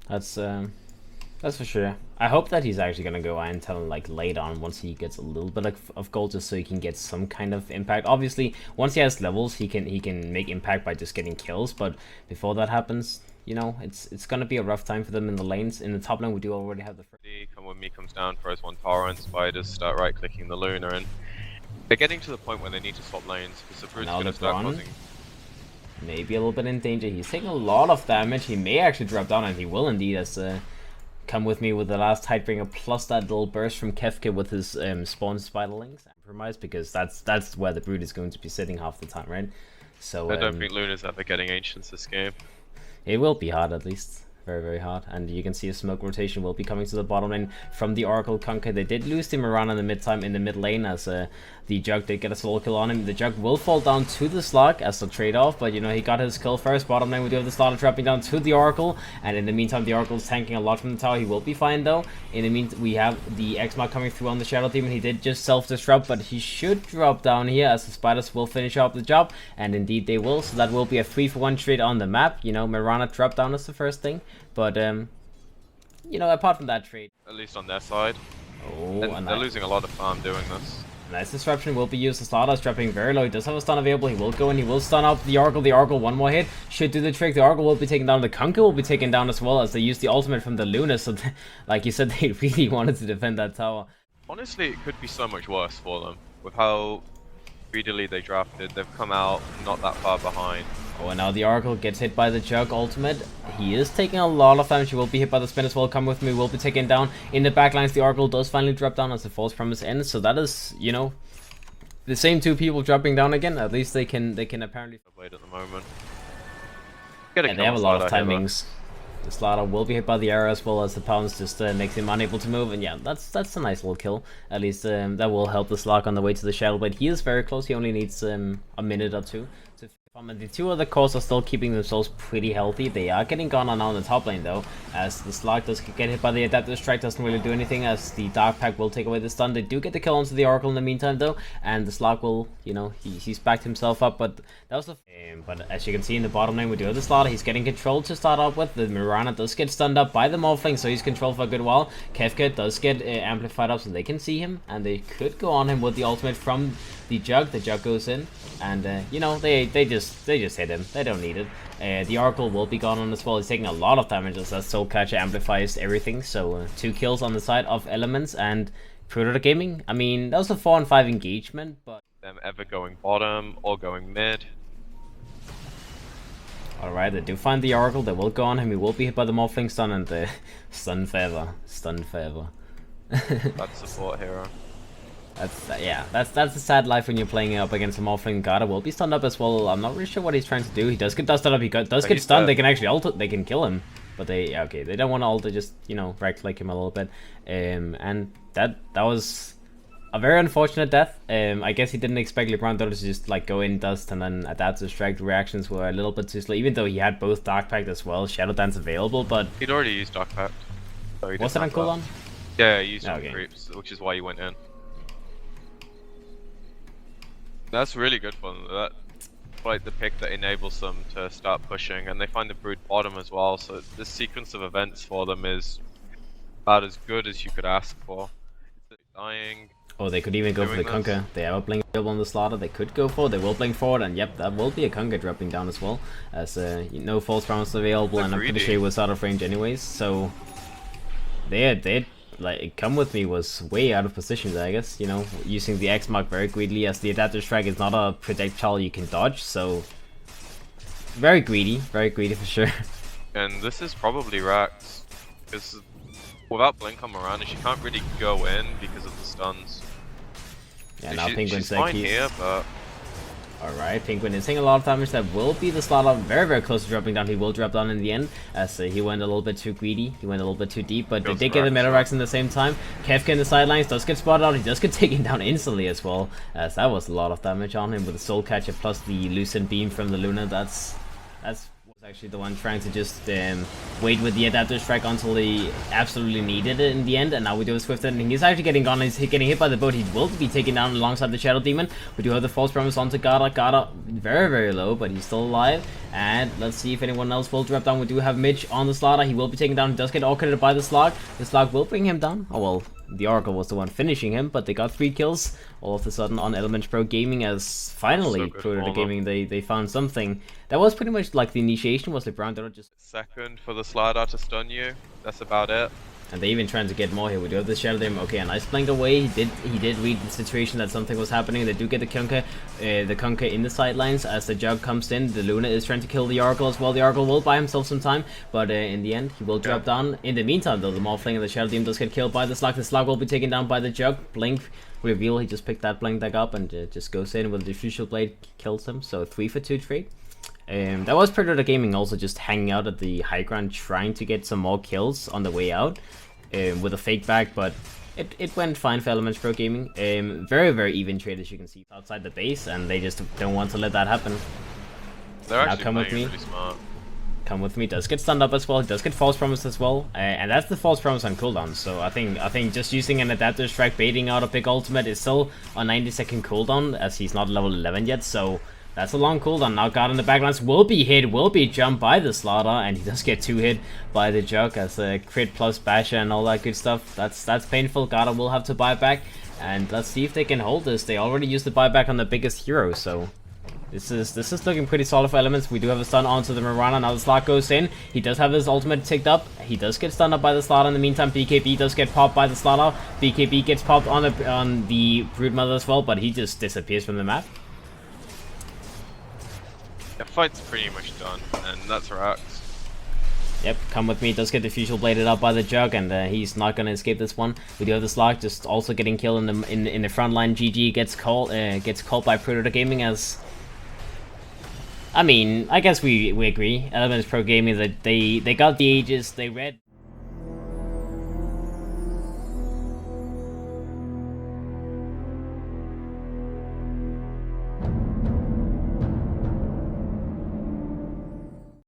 That's for sure. I hope that he's actually gonna go Untitled like late on once he gets a little bit of gold, just so he can get some kind of impact. Obviously, once he has levels, he can make impact by just getting kills. But before that happens, you know, it's gonna be a rough time for them in the lanes. In the top lane, we do already have the first. Come when me comes down, throws one tower, and spiders start right clicking the Luna, and they're getting to the point where they need to swap lanes because the Brood's gonna start causing. Maybe a little bit in danger. He's taking a lot of damage. He may actually drop down, and he will indeed, as come with me with the last Tidebringer plus that little burst from Kefka with his spawn spiderlings compromised, because that's where the Brood is going to be sitting half the time, right? So I don't think Luna's ever getting Ancients this game. It will be hard, at least. Very, very hard. And you can see a smoke rotation will be coming to the bottom lane from the Oracle Conquer. They did lose the Mirana in the mid lane, as the Jug did get a solo kill on him. The Jug will fall down to the Slug as a trade-off, but you know, he got his kill first. Bottom lane, we do have the Slaughter dropping down to the Oracle, and in the meantime, the Oracle's tanking a lot from the tower. He will be fine, though. In the meantime, we have the X-Mod coming through on the Shadow Demon. He did just self-destruct, but he should drop down here, as the Spiders will finish up the job, and indeed they will. So that will be a 3-for-1 trade on the map. You know, Mirana drop down is the first thing, but you know, apart from that trade, at least on their side. Oh, and they're losing a lot of farm doing this. Nice disruption will be used. The Slaughter is dropping very low. He does have a stun available. He will go and he will stun up the Oracle. The Oracle, one more hit should do the trick. The Oracle will be taken down. The Conquer will be taken down as well, as they use the ultimate from the Luna. So, like you said, they really wanted to defend that tower. Honestly, it could be so much worse for them with how greedily they drafted. They've come out not that far behind. Oh, and now the Oracle gets hit by the Jug ultimate. He is taking a lot of damage. He will be hit by the spin as well. Come with me, will be taken down. In the backlines, the Oracle does finally drop down as the false promise ends. So that is, you know, the same two people dropping down again. At least they can apparently wait at the moment. Yeah, they have a lot of timings. The Slaughter will be hit by the arrow as well, as the pounds just makes him unable to move. And yeah, that's a nice little kill. At least that will help the Slug on the way to the Shadow Blade. He is very close. He only needs a minute or two. The two other cores are still keeping themselves pretty healthy. They are getting gone on now in the top lane, though, as the Slug does get hit by the Adaptive Strike. Doesn't really do anything, as the Dark Pack will take away the stun. They do get the kill onto the Oracle in the meantime, though, and the Slug will, you know, he's backed himself up. But that was the but as you can see in the bottom lane, we do have the Slaughter. He's getting controlled to start off with. The Mirana does get stunned up by the Morphling, so he's controlled for a good while. Kefka does get amplified up, so they can see him, and they could go on him with the ultimate from the Jug. The Jug goes in, and you know, they just hit him. They don't need it. The Oracle will be gone on as well. He's taking a lot of damage as that Soul Catcher amplifies everything. So 2 kills on the side of Elements and Prodota Gaming. I mean, that was a 4-on-5 engagement, but them ever going bottom or going mid. Alright, they do find the Oracle. They will go on him. He will be hit by the Morphling Stun and the Stun Feather. Stun Feather. That's support hero. That's a sad life when you're playing up against a Morphling. Garda will be stunned up as well. I'm not really sure what he's trying to do. He does get dusted up. He does get stunned. They can actually ult. They can kill him, but they don't want to ult. Just, you know, right-click him a little bit. And that was a very unfortunate death. I guess he didn't expect LeBron Dota to just like go in dust and then adapt to strike. The reactions were a little bit too slow, even though he had both Dark Pact as well, Shadow Dance available. But he'd already used Dark Pact. So was that on cooldown? Yeah, he used some creeps, which is why you went in. That's really good for them. That's like the pick that enables them to start pushing, and they find the Brood bottom as well. So this sequence of events for them is about as good as you could ask for. Dying. Oh, they could even go for the Conquer. They have a blink available on the Slaughter. They could go for it. They will blink forward, and yep, that will be a Conquer dropping down as well. As no false promise available, and I'm pretty sure he was out of range anyways. So they like, Come With Me was way out of position there, I guess, you know, using the X mark very greedily, as the Adaptive Strike is not a projectile you can dodge, so very greedy for sure. And this is probably Rax, because without Blink on Miranda, she can't really go in because of the stuns. Yeah, now Penguin's fine here, but alright, Penguin is taking a lot of damage. That will be the Slaughter very, very close to dropping down. He will drop down in the end, as he went a little bit too greedy. He went a little bit too deep, but they did get the Meta Rax in the same time. Kefka in the sidelines does get spotted out. He does get taken down instantly as well, as that was a lot of damage on him with the Soul Catcher plus the Lucent Beam from the Luna. That's actually the one trying to just wait with the Adaptive Strike until he absolutely needed it in the end, and now we do a Swiftending. He's actually getting gone. He's getting hit by the boat. He will be taken down alongside the Shadow Demon. We do have the False Promise onto Garda. Garda very, very low, but he's still alive. And let's see if anyone else will drop down. We do have Mitch on the slaughter. He will be taken down. He does get orchestrated by the slog. The slog will bring him down. Oh well, the Oracle was the one finishing him, but they got 3 kills all of a sudden on Elements.Pro Gaming, as finally Prodota Gaming they found something. That was pretty much like the initiation was the Brown Dota just second for the slider to stun you. That's about it. And they even trying to get more here. We do have the Shadow Dame. Okay, a nice blink away. He did read the situation that something was happening. They do get the Kunkka in the sidelines as the Jug comes in. The Luna is trying to kill the Oracle as well. The Oracle will buy himself some time, but in the end he will drop down. In the meantime though, the Morphling and the Shadow Dame does get killed by the Slug. The Slug will be taken down by the Jug. Blink reveal. He just picked that blink deck up and just goes in with the Diffusal Blade, kills him. So 3 for 2 trade. That was Prodota Gaming also just hanging out at the high ground trying to get some more kills on the way out with a fake back, but it went fine for Elements.Pro Gaming. Very, very even trade as you can see outside the base, and they just don't want to let that happen. They're actually come with me. Really smart. Come with me. Does get stunned up as well. He does get False Promise as well, and that's the False Promise on cooldown. So I think just using an Adaptive Strike, baiting out a big ultimate is still a 90-second cooldown as he's not level 11 yet. So that's a long cooldown. Now God in the backgrounds will be hit, will be jumped by the Slaughter, and he does get 2 hit by the Jug as a crit plus basher and all that good stuff. That's painful. Gada will have to buy back, and let's see if they can hold this. They already used the buyback on the biggest hero, so this is looking pretty solid for Elements. We do have a stun onto the Mirana. Now the Slot goes in. He does have his ultimate ticked up. He does get stunned up by the Slaughter. In the meantime, BKB does get popped by the Slaughter. BKB gets popped on the Broodmother as well, but he just disappears from the map. The fight's pretty much done, and that's rocks. Yep, come with me. Does get Diffusal bladed up by the Jug, and he's not gonna escape this one. We do have the Slog just also getting killed in the front line. GG gets called by Prodota Gaming as. I mean, I guess we agree. Elements.Pro Gaming that they got the Aegis. They read.